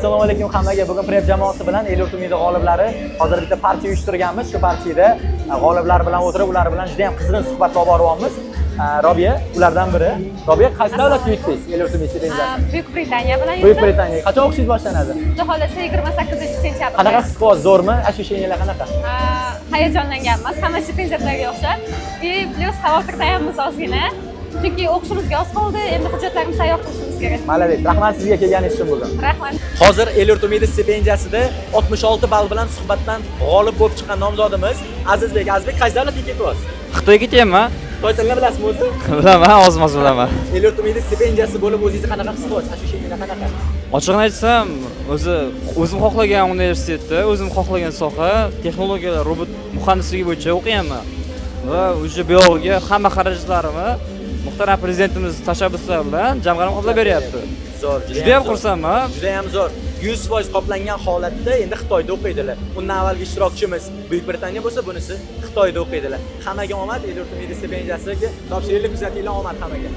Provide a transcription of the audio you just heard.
Assalomu alaykum hammaga. Bugun Prep jamoasi bilan El Yurtimizning g'oliblari hozir bitta partiya uyushtirganmiz. Shu partiyada g'oliblar bilan o'tirib, ular bilan juda ham qizg'in suhbat olib boryapmiz. Robiya ulardan biri. Robiya qaysi davlatga yutdingiz? El Yurtimiz stipendiyasi. Buyuk Britaniya bilan yurdim. Buyuk Britaniya. Qachon o'qishingiz boshlanadi? Xudo xohlasa 28-sentyabr. Qanaqa his qilyapsiz? Zo'rmi? Ощущениyalar qanaqa? Hayajonlanganmiz. Hamma stipendiyatlarga o'xshab. Plus xavotirdayamiz ozgina. Chunki o'qishimizga oz qoldi. Endi hujjatlarimizni tayyor qilishimiz kerak. Malades. Rahmat sizga kelganingiz uchun bugun. Rahmat. Hozir El Yurtimiz stipendiyasida 66 ball bilan suhbatdan g'olib bo'lib chiqqan nomzodimiz Azizbek. Azizbek qaysi davlatga ketyapsiz? Xitoyga ketyapman. Xitoy tilini bilasizmi o'zi? Bilaman, oz-moz bilaman. El Yurtimiz stipendiyasi bo'lib o'zingizni qanaqa his qilyapsiz? Ощущениyalar qanaqa? Ochiqni aytsam, o'zim xohlagan universitetda, o'zim xohlagan soha, texnologiyalar, robot muhandisligi bo'yicha o'qiyapman. Va o'sha bu yerga hamma xarajatlarimni muhtaram prezidentimiz tashabbuslari bilan jamg'arma qoplab beryapti. Zo'r, juda ham xursandman. Juda ham zo'r. 100% qoplangan holatda endi Xitoyda o'qiydilar. Undan avvalgi ishtirokchimiz Buyuk Britaniya bo'lsa, bunisi Xitoyda o'qiydilar. Hammaga omad, El Yurtimiz stipendiyasiga topshiringlar, kuzatinglar, omad hammaga.